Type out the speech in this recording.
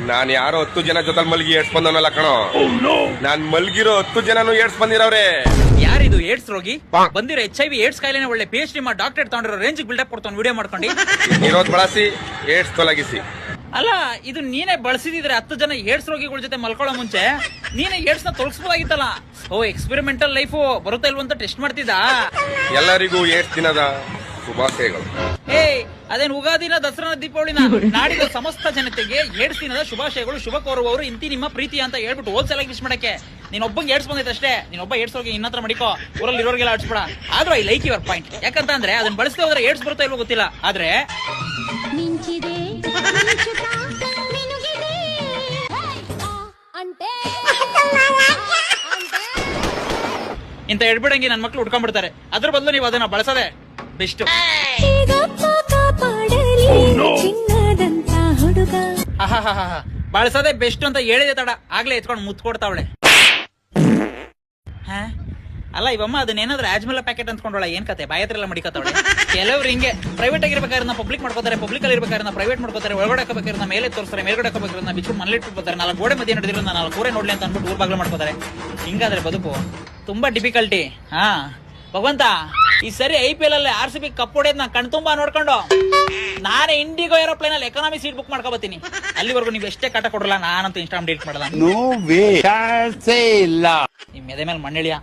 ನಾನ್ ಯಾರೋ 10 ಜನ ಜೊತೆ ಮಲ್ಗಿ ಏಡ್ಸ್ ಬಂದವನಲ್ಲ ಕಣೋ. ನಾನ್ ಮಲ್ಗಿರೋ 10 ಜನನು ಏಡ್ಸ್ ಬಂದಿರವ್ರೆ. ಯಾರಿದು ಏಡ್ಸ್ ರೋಗಿ? ಬಂದಿರೋ HIV ಏಡ್ಸ್ ಕಾಯಿಲೆನೇ ಒಳ್ಳೆ PhD ಮಾಡಿ ಡಾಕ್ಟರೇಟ್ ತಗೊಂಡಿರೋ ರೇಂಜ್ ಬಿಲ್ಡಪ್ ಕೊಡ್ತಾನೆ ವಿಡಿಯೋ ಮಾಡ್ಕೊಂಡು. ಇರೋದ್ ಬಳಸಿ ಏಡ್ಸ್ ತೊಲಗಿಸಿ. ಅಲ್ಲ ಇದು ನೀನೇ ಬಳಸಿದಿದ್ರೆ 10 ಜನ ಏಡ್ಸ್ ರೋಗಿಗಳ ಜೊತೆ ಮಲ್ಕೊಳ್ಳೋ ಮುಂಚೆ ನೀನೇ ಏಡ್ಸ್ ನ ತೊಲಗಿಸಬಹುದಾಗಿತ್ತಲ್ಲ. ಎಕ್ಸ್ಪೆರಿಮೆಂಟಲ್ ಲೈಫ್ ಬರುತ್ತಾ ಇಲ್ವ ಅಂತ ಟೆಸ್ಟ್ ಮಾಡ್ತಿದ್ದ. ಎಲ್ಲರಿಗೂ ಏಡ್ಸ್ ದಿನದ ಶುಭಾಶಯಗಳು. ಅದೇನ್ ಉಗಾದಿನ ದಸರಾ ದೀಪಾವಳಿನ ನಾಡಿನ ಸಮಸ್ತ ಜನತೆಗೆ ಏಡ್ಸ್ ದಿನದ ಶುಭಾಶಯಗಳು. ಶುಭ ಕೋರುವವರು ಇಂತಿ ನಿಮ್ಮ ಪ್ರೀತಿ ಅಂತ ಹೇಳ್ಬಿಟ್ಟು ಹೋಲ್ಸೇಲ್ ಆಗಿ ವಿಶ್ ಮಾಡಕ್ಕೆ. ನೀನ್ ಒಬ್ಬಂಗೆ ಏಡ್ಸ್ ಬಂದೈತೆ ಅಷ್ಟೇ. ನೀನೊಬ್ಬ ಏಡ್ಸ್ ಹೋಗಿ ಇನ್ನತ್ರ ಮಡಿಕೋ, ಊರಲ್ಲಿ ಇರೋರಿಗೆಲ್ಲ ಆಡ್ಸ್ಬೇಡ. ಆದ್ರೂ ಐ ಲೈಕ್ ಯುವರ್ ಪಾಯಿಂಟ್. ಯಾಕಂತ ಅಂದ್ರೆ ಅದನ್ನ ಬಳಸದೆ ಹೋದ್ರೆ ಏಡ್ಸ್ ಬರುತ್ತಾ ಇಲ್ವೋ ಗೊತ್ತಿಲ್ಲ. ಆದ್ರೆ ಇಂತ ಹೇಳ್ಬಿಡಂಗಿ ನನ್ ಮಕ್ಳು ಉಟ್ಕೊಂಡ್ಬಿಡ್ತಾರೆ. ಅದ್ರ ಬದಲು ನೀವು ಅದನ್ನ ಬಳಸದೆ ಬೆಸ್ಟ್. ಬಳಸದೆ ಬೆಸ್ಟ್ ಅಂತ ಹೇಳಿದೆ ತಡ ಆಗ್ಲೇ ಎತ್ಕೊಂಡು ಮುತ್ಕೊಡ್ತಾವಳೆ. ಅಲ್ಲ ಇವಮ್ಮ ಅದನ್ನೇನಾದ್ರೂ ಆಜ್ಮಲ ಪ್ಯಾಕೆಟ್ ಅಂದ್ಕೊಂಡೋಳ. ಏನ್ ಕತೆ ಬಾಯ ಹತ್ರ ಎಲ್ಲ ಮಡಿಕತ್ತವಳೆ. ಕೆಲವ್ರು ಹಿಂಗೆ ಪ್ರೈವೇಟ್ ಆಗಿರ್ಬೇಕಾದ್ರೆ ಪಬ್ಲಿಕ್ ಮಾಡ್ಕೋತಾರೆ, ಪಬ್ಲಿಕ್ ಅಲ್ಲಿ ಇರ್ಬೇಕಾದ್ರೆ ಪ್ರೈವೇಟ್ ಮಾಡ್ಕೋತಾರೆ. ಒಳಗಡೆ ಹಾಕಬೇಕಾದ್ರೆ ಮೇಲೆ ತೋರಿಸ್ತಾರೆ, ಮೇಲ್ಗಡೆ ಹಾಕಬೇಕಾದ್ರೆ ಬಿಚ್ಚಿಟ್ಟು ಮನೇಲಿ ಇಟ್ಬಿಡ್ತಾರೆ. 4 ಗೋಡೆ ಮಧ್ಯೆ ನಡೆದಿರೋ 4 ಕೂರೆ ನೋಡ್ಲಿ ಅಂತ ಅನ್ಬಿಟ್ಟು ಊರ್ ಬಾಗ್ಲು ಮಾಡ್ಕೋತಾರೆ. ಹಿಂಗಾದ್ರೆ ಬದುಕು ತುಂಬಾ ಡಿಫಿಕಲ್ಟಿ. ಭಗವಂತ ಈ ಸರಿ IPL ಅಲ್ಲಿ RCB ಕಪ್ ಹೊಡೆದ್ ನಾ ಕಣ್ ತುಂಬಾ ನೋಡ್ಕೊಂಡು ನಾನೇ ಇಂಡಿಗೋ ಏರೋಪ್ಲೇನ್ ಅಲ್ಲಿ ಎಕಾನಮಿ ಸೀಟ್ ಬುಕ್ ಮಾಡ್ಕೋಬತ್ತೀನಿ. ಅಲ್ಲಿವರೆಗೂ ನೀವು ಎಷ್ಟೇ ಕಾಟ ಕೊಡಲ್ಲ, ನಾನಂತೂ ಇನ್ಸ್ಟಾಗ್ರಾಮ್ ಡಿಲೀಟ್ ಮಾಡಲ್ಲ. ನೋ ವೇ, ಚಾನ್ಸೇ ಇಲ್ಲ. ನಿಮ್ ಎದೆ ಮೇಲೆ ಮಣ್ಣೆಳಿಯ.